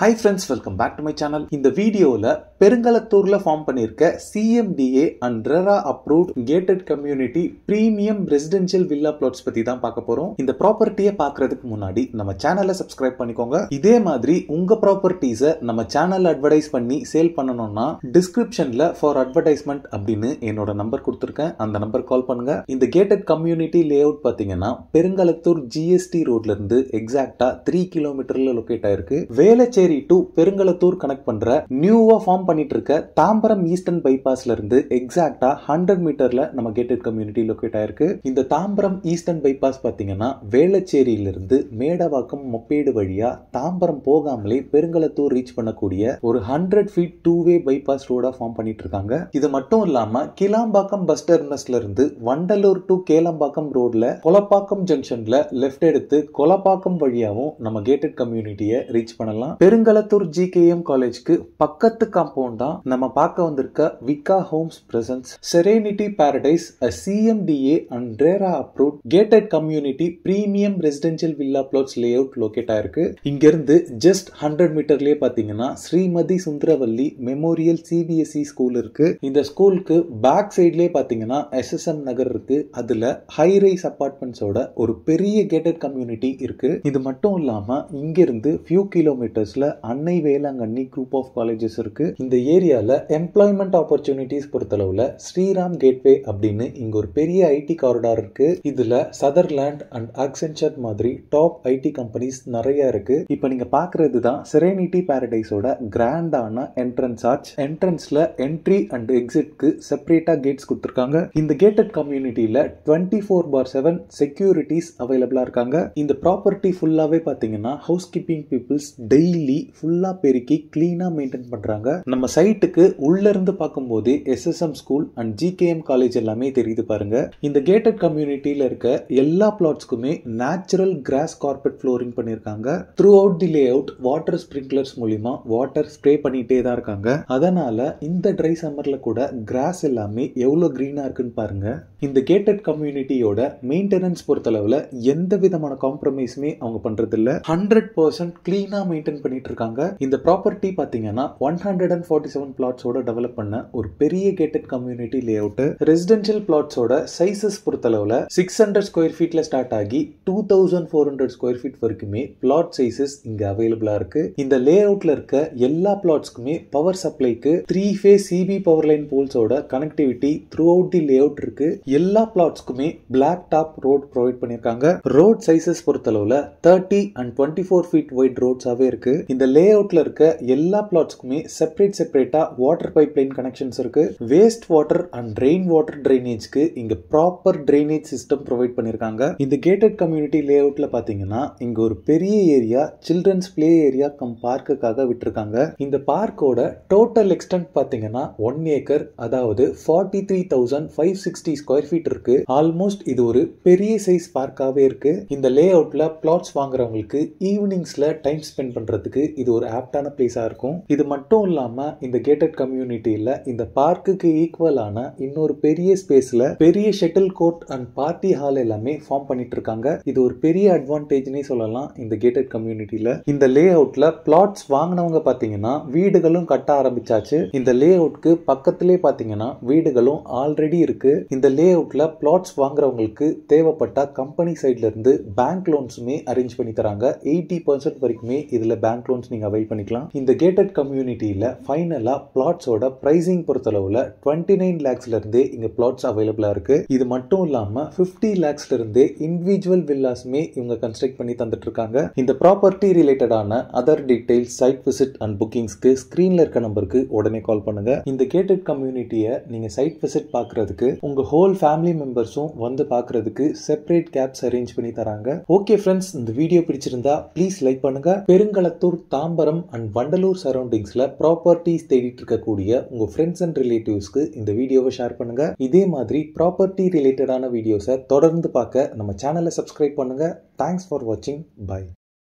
Hi friends, welcome back to my channel. இந்த வீடியோல பெருங்களத்தூர்ல form பண்ணிருக்க CMDA and RERA approved gated community premium residential villa plots பத்தி தான் பார்க்க போறோம். இந்த ப்ராப்பர்ட்டியை பார்க்கிறதுக்கு முன்னாடி நம்ம சேனலை சப்ஸ்கிரைப் பண்ணிக்கோங்க. இதே மாதிரி உங்க ப்ராப்பர்ட்டிஸை நம்ம சேனல்ல அட்வர்டைஸ் பண்ணி சேல் பண்ணணும்னா டிஸ்கிரிப்ஷன்ல ஃபார் அட்வர்டைஸ்மெண்ட் அப்படின்னு என்னோட நம்பர் கொடுத்துருக்கேன். அந்த நம்பர் கால் பண்ணுங்க. இந்த கேட்டட் கம்யூனிட்டி லே அவுட் பாத்தீங்கன்னா பெருங்களத்தூர் GST ரோட்ல இருந்து எக்ஸாக்டா 3 கிலோமீட்டர்ல லொகேட் ஆயிருக்கு. வேளச்சேரி டு பெருங்களத்தூர் கனெக்ட் பண்ற நியூவா ஃபார்ம் பண்ணிட்டு இருக்க தாம்பரம் ஈஸ்டர்ன் பைபாஸ்ல இருந்து எக்ஸாக்டா 100 மீட்டர்ல நம்ம கேட்டட் கம்யூனிட்டி லொகேட் ஆயிருக்கு. இந்த தாம்பரம் ஈஸ்டர்ன் பைபாஸ் பாத்தீங்கன்னா வேளச்சேரியில இருந்து மேடவாக்கம் மொப்பேடு வழியா தாம்பரம் போகாமலே பெருங்களத்தூர் ரீச் பண்ணக்கூடிய ஒரு 100 ஃபீட் 2-வே பைபாஸ் ரோடா ஃபார்ம் பண்ணிட்டு இருக்காங்க. இது மட்டும் இல்லாம கிளாம்பாக்கம் பஸ் டெர்மினஸ்ல இருந்து வண்டலூர் டு கேளம்பாக்கம் ரோட்ல கொலப்பாக்கம் ஜங்ஷன்ல லெஃப்ட் எடுத்து கொலப்பாக்கம் வழியாவும் நம்ம கேட்டட் கம்யூனிட்டியை ரீச் பண்ணலாம். பெருங்களத்தூர் GKM காலேஜ்க்கு பக்கத்து காம்பவுண்ட் தான் நம்ம பார்க்க வந்திருக்க விகா homes presence serenity paradise CMDA and RERA approved gated community premium residential villa plots layout locate ஆயிருக்கு. இங்க இருந்து ஜஸ்ட் 100 மீட்டர்லயே பாத்தீங்கன்னா Srimathi Sundaravalli memorial CBSE school இருக்கு. இந்த ஸ்கூலுக்கு பேக் சைட்லயே பாத்தீங்கன்னா SSM நகர் இருக்கு. அதுல ஹை ரைஸ் அபார்ட்மெண்ட்ஸோட ஒரு பெரிய கேட்டட் கம்யூனிட்டி இருக்கு. இது மட்டும் இல்லாம இங்க இருந்து ஃபியூ கிலோமீட்டர்ஸ்ல அன்னை வேளாங்கண்ணி குரூப் ஆஃப் காலேஜஸ் இருக்கு. இந்த ஏரியால எம்ப்ளாய்மெண்ட் ஆப்பர்ச்சுனிட்டிஸ் பொறுத்தளவுல ஸ்ரீராம் கேட்வே அப்படின்னு இங்க ஒரு பெரிய ஐடி காரிடார் இருக்கு. இதுல சதர்லாண்ட் அண்ட் ஆக்சென்சர் மாதிரி டாப் ஐடி கம்பெனிஸ் நிறைய இருக்கு. இப்ப நீங்க பாக்குறது தான் செரேனிட்டி பாரடைஸோட கிராண்டான என்ட்ரன்ஸ் ஆர்ச். என்ட்ரன்ஸ்ல என்ட்ரி அண்ட் எக்ஸிட்க்கு செப்பரேட்டா கேட்ஸ் கொடுத்திருக்காங்க. இந்த கேட்டட் கம்யூனிட்டியில 24/7 செக்யூரிட்டிஸ் அவைலபிளா இருக்காங்க. இந்த ப்ராப்பர்ட்டி ஃபுல்லாவே பாத்தீங்கன்னா ஹவுஸ் கீப்பிங் பீப்புள்ஸ் டெய்லி ஃபுல்லா பெருக்கி கிளீனா மெயின்டைன் பண்றாங்க. நம்ம சைட்டுக்கு உள்ள இருந்து பார்க்கும்போது SSM school and GKM college எல்லாமே தெரியுது பாருங்க. இந்த கேட்டட் கம்யூனிட்டியில இருக்க எல்லா பிளாட்ஸ்க்குமே நேச்சுரல் கிராஸ் கார்பெட் ஃப்ளோரிங் பண்ணிருக்காங்க. Through out the lay out water ஸ்பிரிங்க்லர்ஸ் மூலமா வாட்டர் ஸ்ப்ரே பண்ணிட்டே தான் இருக்காங்க. அதனால இந்த ட்ரை சம்மர்ல கூட கிராஸ் எல்லாமே எவ்வளவு கிரீனா இருக்குன்னு பாருங்க. இந்த கேட்டட் கம்யூனிட்டியோட மெயின்டெனன்ஸ் பொறுத்தளவுல எந்த விதமான காம்ப்ரமைஸுமே அவங்க பண்றது இல்ல. 100% கிளீனா மெயின்டைன் பண்ணிட்டு இருக்காங்க. இந்த ப்ராப்பர்ட்டி பாத்தீங்கன்னா 147 பிளாட்ஸோட டெவலப் பண்ண ஒரு பெரிய gated community layout. Residential பிளாட்ஸோட சைசஸ் பொறுத்தளவுல 600 ஸ்கொயர் ஃபீட்ல ஸ்டார்ட் ஆகி 2400 ஸ்கொயர் ஃபீட் வரைக்குமே பிளாட் சைசஸ் இங்க அவைலபிளா இருக்கு. இந்த லே அவுட்ல இருக்க எல்லா பிளாட்ஸ்க்குமே பவர் சப்ளைக்கு 3 ஃபேஸ் CB பவர் லைன் போல்ஸோட connectivity throughout the layout இருக்கு. எல்லா பிளாட்ஸ்க்குமே பிளாக் டாப் ரோட் ப்ரொவைட் பண்ணிருக்காங்க. ரோட் சைசஸ் பொறுத்தளவுல 30 and 24 ஃபீட் வைட் ரோட்ஸாவே இருக்கு. இந்த லே அவுட்ல இருக்க எல்லா பிளாட்ஸ்க்குமே செப்பரேட்டா வாட்டர் பைப் லைன் கனெக்ஷன்ஸ் இருக்கு. Waste water and rain water டிரைனேஜ்க்கு இங்க ப்ராப்பர் டிரைனேஜ் சிஸ்டம் ப்ரொவைட் பண்ணிருக்காங்க. இந்த கேட்டட் கம்யூனிட்டி லே அவுட்ல பாத்தீங்கன்னா இங்க ஒரு பெரிய area children's play area cum பார்க்குக்காக விட்டுருக்காங்க. இந்த பார்க்கோட டோட்டல் எக்ஸ்டென்ட் பாத்தீங்கன்னா 1 ஏக்கர், அதாவது 43,560 ஸ்கொயர் ஃபீட் இருக்கு. ஆல்மோஸ்ட் இது ஒரு பெரிய சைஸ் பார்க்காவே இருக்கு. இந்த லே அவுட்ல பிளாட்ஸ் வாங்குறவங்களுக்கு ஈவினிங்ஸ்ல டைம் ஸ்பெண்ட் பண்றதுக்கு இது ஒரு ஆப்டான பிளேஸா இருக்கும். இது மட்டும் இல்லாம இந்த கேட்டட் கம்யூனிட்டியில இந்த பார்க்குக்கு ஈக்குவலான இன்னொரு பெரிய ஸ்பேஸ்ல பெரிய shuttle court and party hall எல்லாமே ஃபார்ம் பண்ணிட்டு இருக்காங்க. இது ஒரு பெரிய அட்வான்டேஜ்னே சொல்லலாம் இந்த கேட்டட் கம்யூனிட்டியில. இந்த லே அவுட்ல பிளாட்ஸ் வாங்கினவங்க பாத்தீங்கன்னா வீடுகளும் கட்ட ஆரம்பிச்சாச்சு. இந்த லே அவுட்க்கு பக்கத்திலே பாத்தீங்கன்னா வீடுகளும் ஆல்ரெடி இருக்கு. இந்த லே அவுட்ல பிளாட்ஸ் வாங்குறவங்களுக்கு தேவைப்பட்ட கம்பெனி சைட்ல இருந்து பேங்க் லோன்ஸுமே அரேஞ்ச் பண்ணி தராங்க. 80% வரைக்குமே இதுல பேங்க் லோன்ஸ் நீங்க அவைல் பண்ணிக்கலாம். இந்த கேட்டட் கம்யூனிட்டியில ஃபைனலா பிளாட்ஸோட பிரைசிங் பொறுத்தளவுல 29 lakhsல இருந்தே இங்க பிளாட்ஸ் அவைலபிளா இருக்கு. இது மட்டும் இல்லாம 50 lakhsல இருந்தே இண்டிவிஜுவல் வில்லாஸ்மே இவங்க கன்ஸ்ட்ரக்ட் பண்ணி தந்துட்டு இருக்காங்க. இந்த ப்ராப்பர்ட்டி ரிலேட்டடான other details, site visit and புக்கிங்ஸ்க்கு ஸ்கிரீன்ல இருக்க நம்பருக்கு உடனே கால் பண்ணுங்க. இந்த கேட்டட் கம்யூனிட்டியை நீங்க சைட் விசிட் பாக்குறதுக்கு உங்க ஹோல் ஃபேமிலி மெம்பர்ஸும் வந்து பாக்குறதுக்கு செப்பரேட் கேப்ஸ் அரேஞ்ச் பண்ணி தராங்க. ஓகே ஃப்ரெண்ட்ஸ், இந்த வீடியோ பிடிச்சிருந்தா ப்ளீஸ் லைக் பண்ணுங்க. பெருங்களத்தூர், தாம்பரம் அண்ட் வண்டலூர் சரௌண்டிங்ஸ்ல ப்ராப்பர்ட்டிஸ் தேடிட்டு இருக்கக்கூடிய உங்க ஃப்ரெண்ட்ஸ் அண்ட் ரிலேட்டிவ்ஸ்க்கு இந்த வீடியோவை ஷேர் பண்ணுங்க. இதே மாதிரி ப்ராப்பர்ட்டி ரிலேட்டடான வீடியோஸை தொடர்ந்து பார்க்க நம்ம சேனலை சப்ஸ்கிரைப் பண்ணுங்க. தேங்க்ஸ் ஃபார் வாட்சிங். பை.